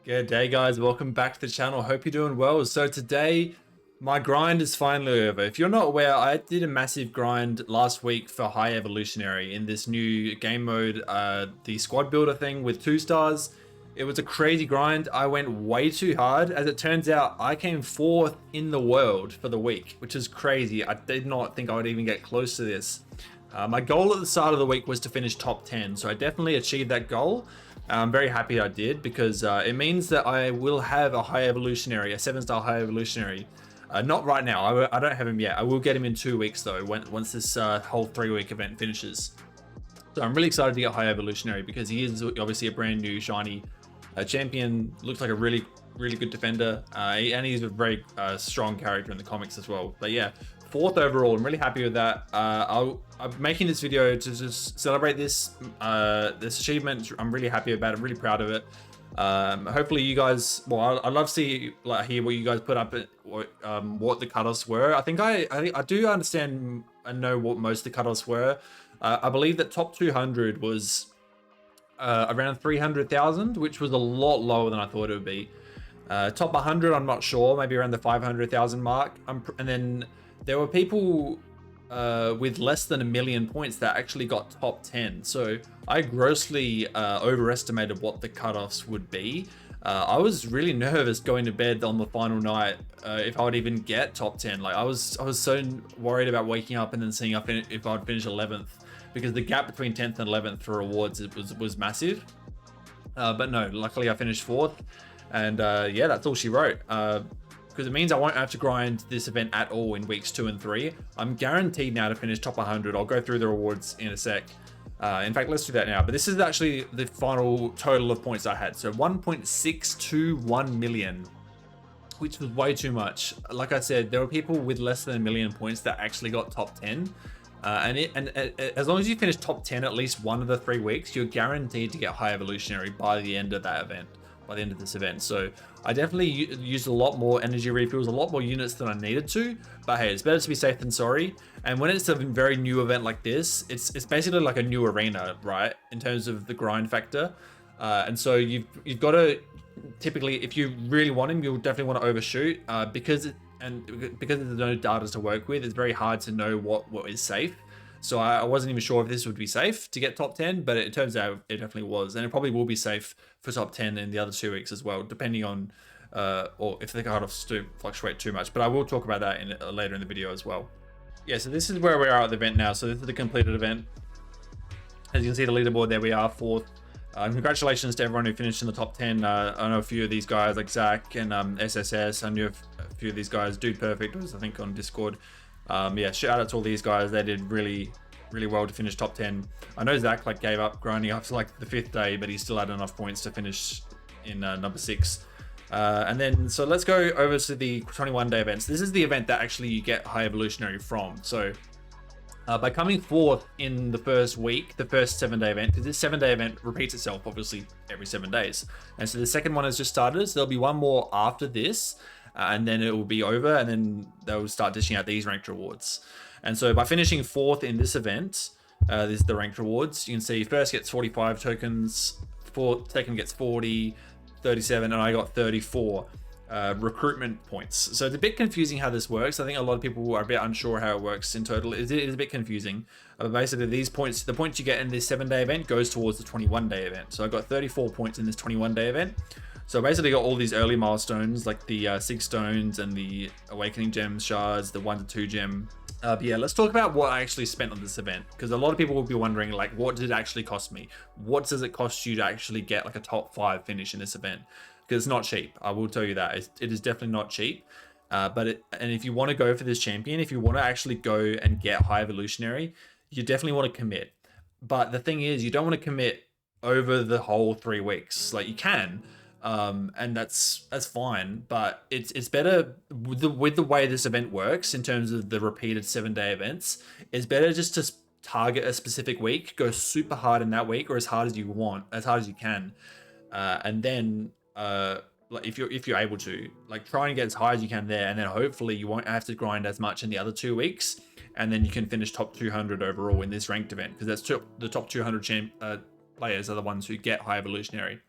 Good day, guys. Welcome back to the channel. Hope you're doing well. So today, my grind is finally over. If you're not aware, I did a massive grind last week for High Evolutionary in this new game mode, the squad builder thing with 2 stars. It was a crazy grind. I went way too hard. As it turns out, I came 4th in the world for the week, which is crazy. I did not think I would even get close to this. My goal at the start of the week was to finish top 10, so I definitely achieved that goal. I'm very happy I did because it means that I will have a high evolutionary, a 7-star high evolutionary. Not right now, I don't have him yet. I will get him in 2 weeks though, once this whole 3-week event finishes. So I'm really excited to get high evolutionary because he is obviously a brand new shiny champion. Looks like a really good defender, and he's a very strong character in the comics as well. But yeah, 4th overall. I'm really happy with that. I'm making this video to just celebrate this this achievement. I'm really happy about it. I'm really proud of it. Hopefully you guys, well, I'd love to see, hear what you guys put up at what the cutoffs were. I think I do understand and know what most of the cutoffs were. I believe that top 200 was around 300,000, which was a lot lower than I thought it would be. Top 100, I'm not sure, maybe around the 500,000 mark. And then there were people with less than 1 million points that actually got top 10. So I grossly overestimated what the cutoffs would be. I was really nervous going to bed on the final night if I would even get top 10. Like I was so worried about waking up and then seeing if I'd finish 11th, because the gap between 10th and 11th for rewards was massive. But no, luckily I finished 4th, and yeah, that's all she wrote. Because it means I won't have to grind this event at all in weeks 2 and 3. I'm guaranteed now to finish top 100. I'll go through the rewards in a sec. In fact, let's do that now. But this is actually the final total of points I had. So 1.621 million, which was way too much. Like I said, there were people with less than 1 million points that actually got top 10. And as long as you finish top 10 at least one of the 3 weeks, you're guaranteed to get high evolutionary by the end of that event. By the end of this event. So I definitely used a lot more energy refills, a lot more units than I needed to, but hey, it's better to be safe than sorry. And when it's a very new event like this, it's basically like a new arena, right, in terms of the grind factor. And so you've got to, typically, if you really want him, you'll definitely want to overshoot, because there's no data to work with, it's very hard to know what is safe. So I wasn't even sure if this would be safe to get top 10, but it turns out it definitely was. And it probably will be safe for top 10 in the other 2 weeks as well, depending on, or if the cutoffs do fluctuate too much. But I will talk about that later in the video as well. Yeah, so this is where we are at the event now. So this is the completed event. As you can see the leaderboard, there we are, 4th. Congratulations to everyone who finished in the top 10. I know a few of these guys like Zach and SSS. I knew a few of these guys. Dude Perfect was, I think, on Discord. Yeah, shout out to all these guys. They did really well to finish top 10. I know Zach gave up grinding after like the 5th day, but he still had enough points to finish in number 6. And then so let's go over to the 21-day events. This is the event that actually you get high evolutionary from. So by coming 4th in the first week, the first 7-day event, because this 7-day event repeats itself obviously every 7 days, and so the second one has just started, so there'll be one more after this. And then it will be over, and then they'll start dishing out these ranked rewards. And so by finishing 4th in this event, this is the ranked rewards. You can see first gets 45 tokens, second gets 40, 37, and I got 34 recruitment points. So it's a bit confusing how this works. I think a lot of people are a bit unsure how it works in total. It is a bit confusing. Basically, these points, the points you get in this 7-day event goes towards the 21-day event. So I got 34 points in this 21-day event. So basically got all these early milestones like the 6 stones and the awakening gem shards, the 1 to 2 gem. But yeah, let's talk about what I actually spent on this event, because a lot of people will be wondering, like, what did it actually cost me? What does it cost you to actually get like a top 5 finish in this event? Because it's not cheap. I will tell you that it is definitely not cheap. And if you want to go for this champion, if you want to actually go and get high evolutionary, you definitely want to commit. But the thing is, you don't want to commit over the whole 3 weeks. Like, you can. And that's fine, but it's better with the way this event works in terms of the repeated 7-day events. It's better just to target a specific week, go super hard in that week, or as hard as you want, as hard as you can, and then like if you're able to, like, try and get as high as you can there, and then hopefully you won't have to grind as much in the other 2 weeks, and then you can finish top 200 overall in this ranked event, because that's the top 200 players are the ones who get high evolutionary.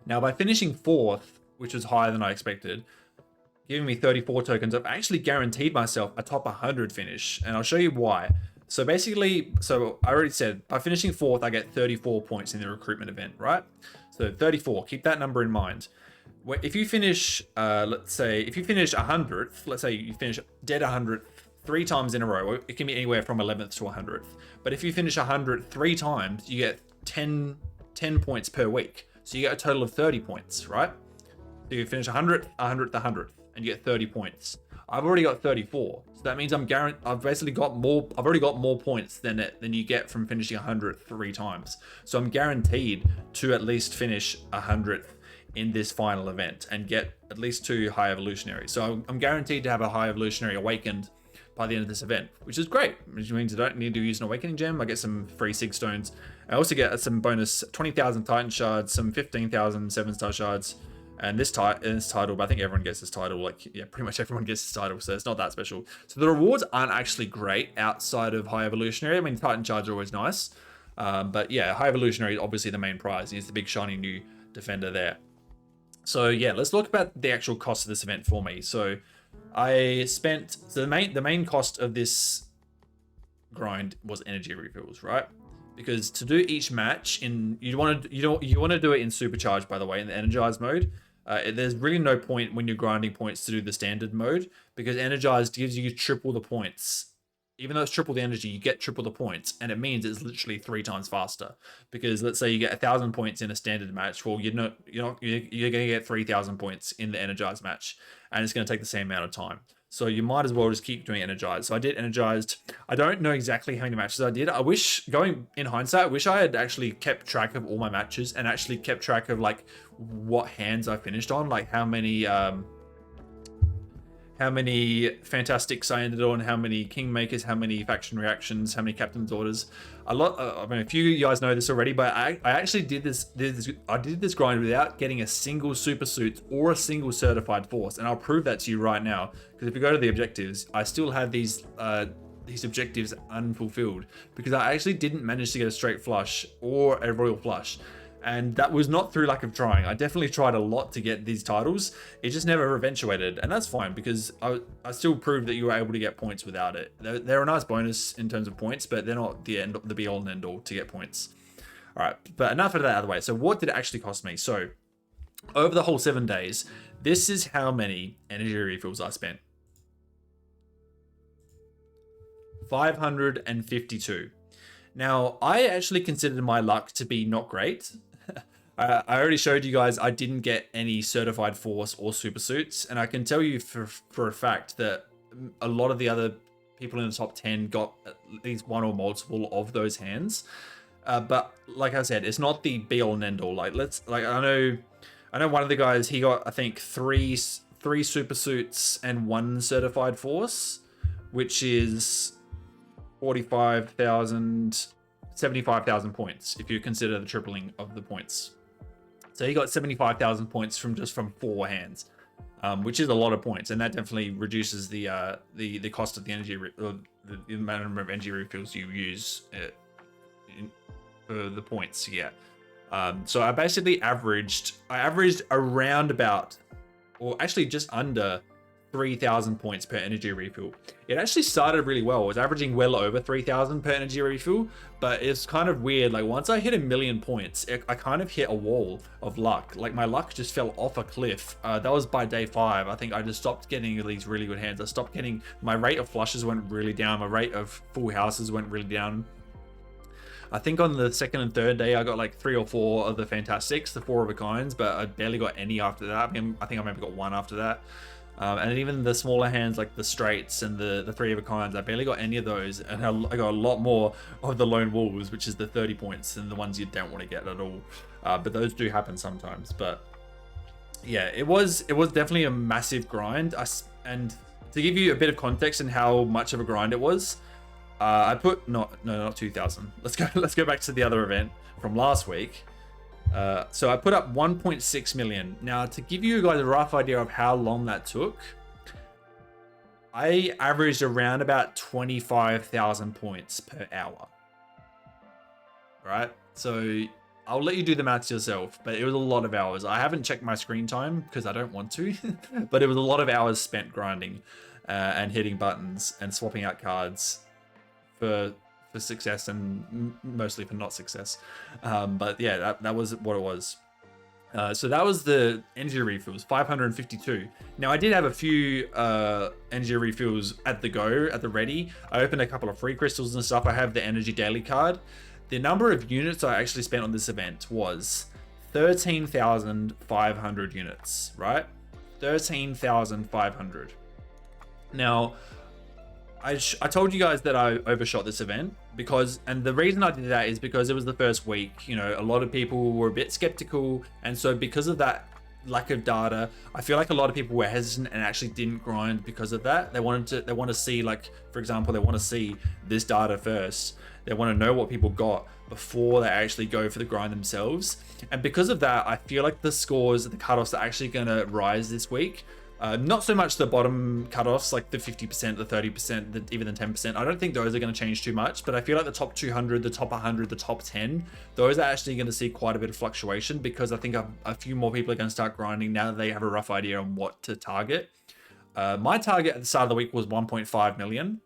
Now, by finishing 4th, which was higher than I expected, giving me 34 tokens, I've actually guaranteed myself a top 100 finish, and I'll show you why. So basically, so I already said, by finishing 4th, I get 34 points in the recruitment event, right? So 34, keep that number in mind. If you finish, let's say, if you finish 100th, let's say you finish dead 100th 3 times in a row, it can be anywhere from 11th to 100th. But if you finish 100 3 times, you get 10 points per week. So you get a total of 30 points, right? So you finish 100th, 100th, 100th, and you get 30 points. I've already got 34, so that means I've basically got more. I've already got more points than you get from finishing 100th 3 times. So I'm guaranteed to at least finish 100th in this final event and get at least 2 high evolutionary. So I'm guaranteed to have a high evolutionary awakened by the end of this event, which is great, which means I don't need to use an awakening gem. I get some free sig stones. I also get some bonus 20,000 titan shards, some 15,000 7-star shards, and this title, but I think everyone gets this title. Like, yeah, pretty much everyone gets this title, so it's not that special. So the rewards aren't actually great outside of high evolutionary. I mean, titan shards are always nice, but yeah, high evolutionary is obviously the main prize. It's the big shiny new defender there. So yeah, let's look about the actual cost of this event for me. So I spent, so the main cost of this grind was energy refills, right? Because to do each match you want to do it in supercharged, by the way, in the energized mode. There's really no point when you're grinding points to do the standard mode, because energized gives you triple the points. Even though it's triple the energy, you get triple the points, and it means it's literally 3 times faster. Because let's say you get 1,000 points in a standard match, well, you're going to get 3,000 points in the energized match, and it's going to take the same amount of time. So you might as well just keep doing energized. So I did energized. I don't know exactly how many matches I did. I wish, going in hindsight, I wish I had actually kept track of all my matches and actually kept track of like what hands I finished on, like how many Fantastics I ended on, how many Kingmakers, how many Faction Reactions, how many Captain's Orders. A lot. I mean, a few of you guys know this already, but I actually did this grind without getting a single super suit or a single certified force, and I'll prove that to you right now. Because if you go to the objectives, I still have these objectives unfulfilled because I actually didn't manage to get a straight flush or a royal flush. And that was not through lack of trying. I definitely tried a lot to get these titles. It just never eventuated, and that's fine because I still proved that you were able to get points without it. They're a nice bonus in terms of points, but they're not the be all and end all to get points. All right, but enough of that out of the way. So what did it actually cost me? So over the whole 7 days, this is how many energy refills I spent. 552. Now, I actually considered my luck to be not great. I already showed you guys I didn't get any certified force or super suits, and I can tell you for a fact that a lot of the other people in the top 10 got at least one or multiple of those hands. But like I said, it's not the be all and end all. Like I know one of the guys, he got I think three super suits and 1 certified force, which is 45,000, 75,000 points if you consider the tripling of the points. So he got 75,000 points from 4 hands, which is a lot of points, and that definitely reduces the cost of the energy, the amount of energy refills you use for the points. Yeah. So I basically averaged around about, or actually just under 3,000 points per energy refill. It actually started really well. It was averaging well over 3,000 per energy refill, but it's kind of weird. Like once I hit 1,000,000 points, I kind of hit a wall of luck. Like my luck just fell off a cliff. That was by day 5. I think I just stopped getting these really good hands. I stopped getting, my rate of flushes went really down. My rate of full houses went really down. I think on the 2nd and 3rd day, I got like 3 or 4 of the Fantastics, the 4 of a kinds, but I barely got any after that. I think I maybe got 1 after that. And even the smaller hands like the straights and the 3 of a kinds, I barely got any of those, and I got a lot more of the lone wolves, which is the 30 points, and the ones you don't want to get at all. But those do happen sometimes. But yeah, it was definitely a massive grind. And to give you a bit of context and how much of a grind it was, I put not 2,000. Let's go back to the other event from last week. So I put up 1.6 million. Now, to give you guys a rough idea of how long that took, I averaged around about 25,000 points per hour. Right? So I'll let you do the maths yourself, but it was a lot of hours. I haven't checked my screen time because I don't want to, but it was a lot of hours spent grinding and hitting buttons and swapping out cards for success and mostly for not success. But yeah, that was what it was. So that was the energy refills, 552. Now I did have a few energy refills at the ready. I opened a couple of free crystals and stuff. I have the energy daily card. The number of units I actually spent on this event was 13,500 units, right? 13,500. Now, I told you guys that I overshot this event and the reason I did that is because it was the first week. You know, a lot of people were a bit skeptical, and so because of that lack of data, I feel like a lot of people were hesitant and actually didn't grind because of that. They want to see, like, for example, they want to see this data first. They want to know what people got before they actually go for the grind themselves. And because of that, I feel like the scores, the cutoffs are actually going to rise this week. Not so much the bottom cutoffs, like the 50%, the 30%, even the 10%. I don't think those are going to change too much, but I feel like the top 200, the top 100, the top 10, those are actually going to see quite a bit of fluctuation because I think a few more people are going to start grinding now that they have a rough idea on what to target. My target at the start of the week was 1.5 million.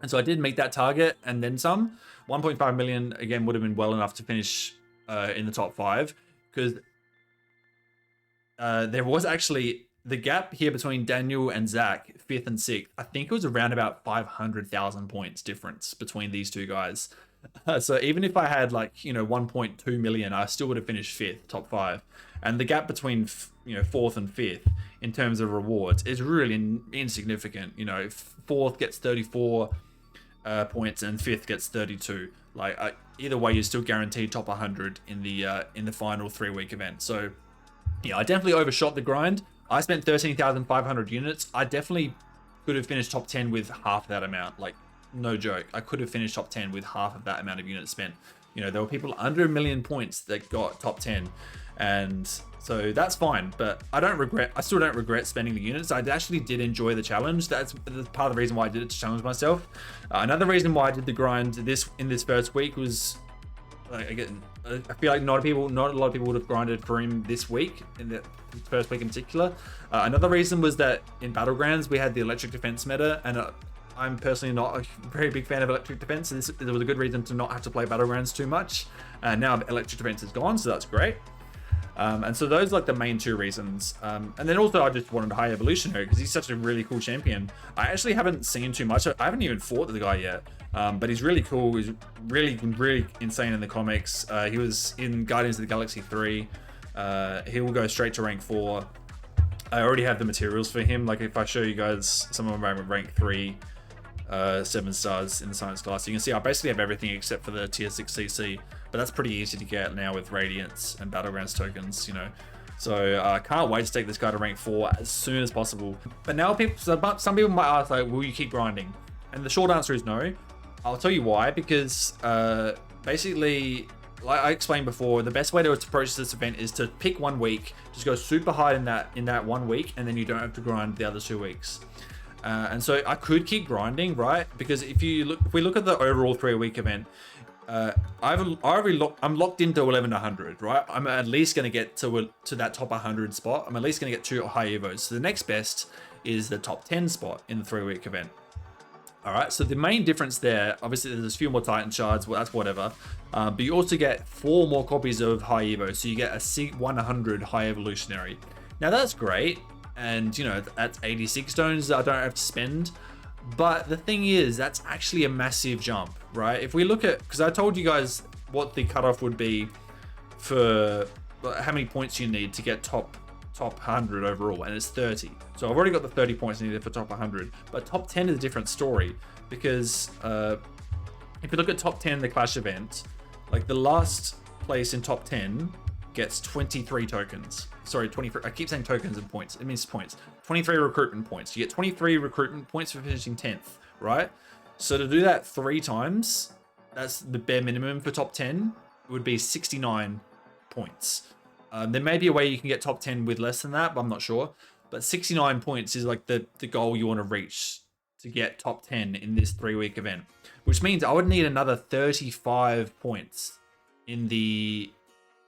And so I did meet that target and then some. 1.5 million, again, would have been well enough to finish in the top 5 because there was actually the gap here between Daniel and Zach, 5th and 6th. I think it was around about 500,000 points difference between these two guys. So even if I had 1.2 million, I still would have finished 5th, top 5. And the gap between 4th and 5th in terms of rewards is really insignificant. 4th gets 34 points and 5th gets 32. Either way, you're still guaranteed top 100 in the final 3-week event. So yeah, I definitely overshot the grind. I spent 13,500 units. I definitely could have finished top 10 with half that amount. No joke. I could have finished top 10 with half of that amount of units spent. There were people under 1 million points that got top 10. And so that's fine, but I still don't regret spending the units. I actually did enjoy the challenge. That's part of the reason why I did it, to challenge myself. Another reason why I did the grind in this first week was, again, I feel like not a lot of people would have grinded for him this week, in the first week in particular. Another reason was that in Battlegrounds, we had the electric defense meta, and I'm personally not a very big fan of electric defense, so there was a good reason to not have to play Battlegrounds too much. Now electric defense is gone, so that's great. And so those are the main two reasons. And then also I just wanted high evolutionary because he's such a really cool champion. I actually haven't seen too much. I haven't even fought the guy yet. But he's really cool. He's really, really insane in the comics. He was in Guardians of the Galaxy 3. He will go straight to rank 4. I already have the materials for him. If I show you guys some of my rank 3 7 stars in the science class, you can see I basically have everything except for the tier 6 CC. But that's pretty easy to get now with Radiance and Battlegrounds tokens, So I can't wait to take this guy to rank 4 as soon as possible. But now some people might ask, will you keep grinding? And the short answer is no. I'll tell you why, because basically, like I explained before, the best way to approach this event is to pick 1 week, just go super high in that 1 week, and then you don't have to grind the other 2 weeks. And so I could keep grinding, right? Because if we look at the overall 3-week event, I'm locked into 11 to 100, right? I'm at least going to get to that top 100 spot. I'm at least going to get 2 high evos. So the next best is the top 10 spot in the 3-week event. All right, so the main difference there, obviously there's a few more Titan shards, well, that's whatever. But you also get 4 more copies of high evo. So you get a 100 high evolutionary. Now that's great. And that's 86 stones that I don't have to spend. But the thing is, that's actually a massive jump, right? If we look at, because I told you guys what the cutoff would be for how many points you need to get top 100 overall, and it's 30. So I've already got the 30 points needed for top 100, but top 10 is a different story because if you look at top 10 the Clash event, the last place in top 10 gets 23 tokens. Sorry, 23. I keep saying tokens and points. It means points. 23 recruitment points. You get 23 recruitment points for finishing 10th, right? So to do that 3 times, that's the bare minimum for top 10, would be 69 points. There may be a way you can get top 10 with less than that, but I'm not sure. But 69 points is the goal you want to reach to get top 10 in this 3-week event, which means I would need another 35 points in the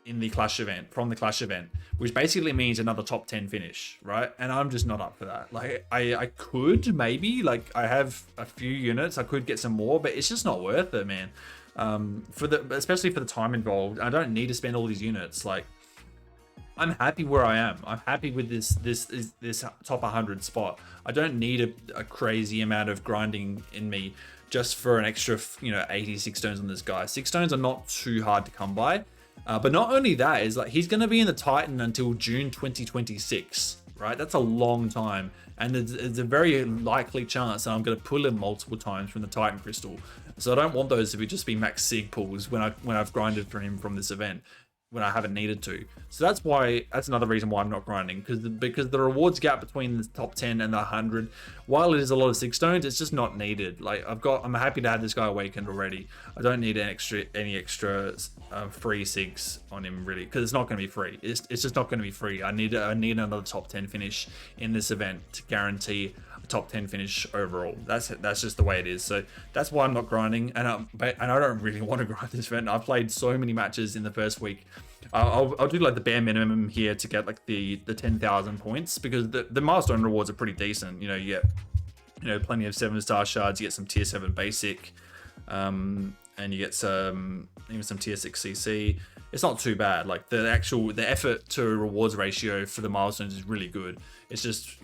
in the Clash event, from the Clash event, which basically means another top 10 finish, right? And I'm just not up for that. Like I could maybe, like I have a few units, I could get some more, but it's just not worth it, man. Especially for the time involved, I don't need to spend all these units. Like I'm happy where I am. I'm happy with this top 100 spot. I don't need a crazy amount of grinding in me just for an extra, 86 stones on this guy. 6 stones are not too hard to come by. But not only that, is like he's going to be in the Titan until June 2026, right? That's a long time. And there's a very likely chance that I'm going to pull him multiple times from the Titan Crystal. So I don't want those to just be max sig pulls when I've grinded for him from this event, when I haven't needed to. So that's another reason why I'm not grinding, because the rewards gap between the top 10 and the 100, while it is a lot of 6 stones, it's just not needed. Like I'm happy to have this guy awakened already. I don't need any extra free 6 on him really, because it's not going to be free. It's just not going to be free. I need another top 10 finish in this event to guarantee a top 10 finish overall. That's just the way it is. So that's why I'm not grinding, and I don't really want to grind this event. I've played so many matches in the first week. I'll do like the bare minimum here to get like the 10,000 points, because the milestone rewards are pretty decent. You get plenty of 7-star shards, you get some tier 7 basic, and you get even some tier 6 CC. It's not too bad. Like the effort to rewards ratio for the milestones is really good. It's just,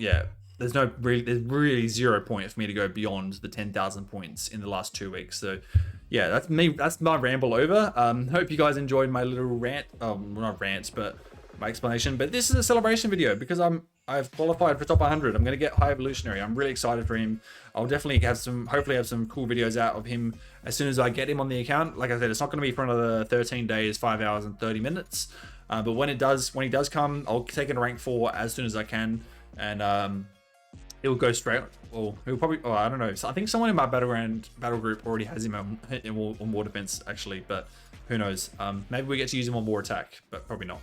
there's really 0 point for me to go beyond the 10,000 points in the last 2 weeks. So yeah, that's me. That's my ramble over. Hope you guys enjoyed my little rant. Well, not rants, but my explanation. But this is a celebration video because I've qualified for top 100. I'm gonna get high evolutionary. I'm really excited for him. I'll definitely hopefully have some cool videos out of him as soon as I get him on the account. Like I said, it's not gonna be for another 13 days, 5 hours and 30 minutes. But when he does come, I'll take it to rank 4 as soon as I can, and he'll go straight. Well, he'll probably. Oh, I don't know. So I think someone in my battle group already has him on war defense actually, but who knows? Maybe we get to use him on war attack, but probably not.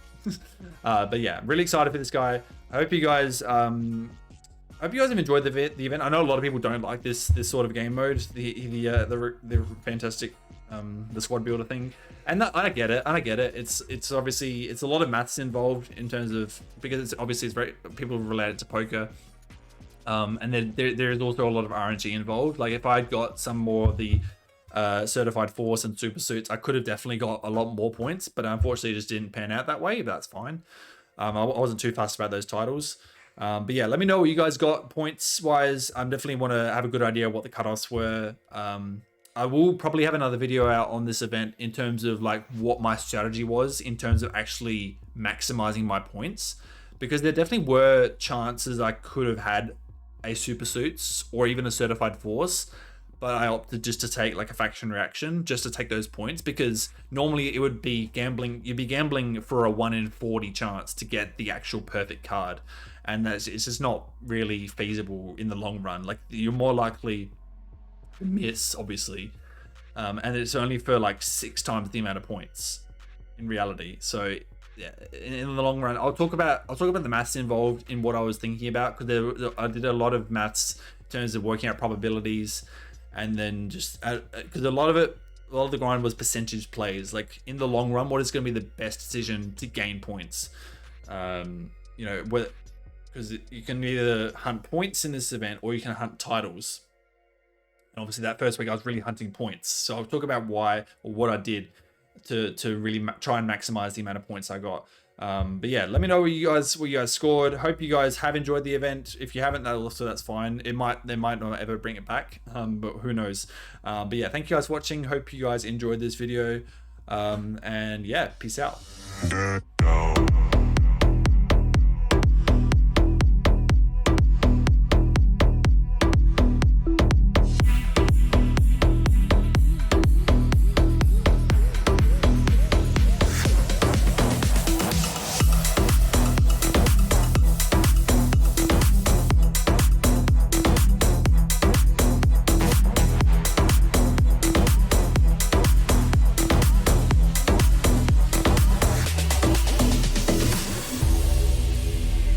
But yeah, really excited for this guy. I hope you guys have enjoyed the event. I know a lot of people don't like this sort of game mode, the fantastic the squad builder thing, and I get it. It's obviously a lot of maths involved in terms of, because it's very people related to poker. And then there's also a lot of RNG involved. Like if I'd got some more of the certified force and super suits, I could have definitely got a lot more points, but unfortunately it just didn't pan out that way. But that's fine. I wasn't too fussed about those titles. But yeah, let me know what you guys got points wise. I definitely want to have a good idea what the cutoffs were. I will probably have another video out on this event in terms of like what my strategy was in terms of actually maximizing my points, because there definitely were chances I could have had a super suits or even a certified force, but I opted just to take like a faction reaction just to take those points, because normally it would be gambling. You'd be gambling for a 1 in 40 chance to get the actual perfect card, and it's just not really feasible in the long run. Like you're more likely to miss, obviously, and it's only for like 6 times the amount of points in reality. So yeah, in the long run, I'll talk about the maths involved in what I was thinking about, because I did a lot of maths in terms of working out probabilities, and then just because a lot of the grind was percentage plays. Like in the long run, what is going to be the best decision to gain points? Because you can either hunt points in this event or you can hunt titles. And obviously that first week I was really hunting points, so I'll talk about what I did to really try and maximize the amount of points I got. But yeah, let me know what you guys scored. Hope you guys have enjoyed the event. If you haven't, that's fine. They might not ever bring it back, but who knows. But yeah, thank you guys for watching. Hope you guys enjoyed this video, and yeah, peace out.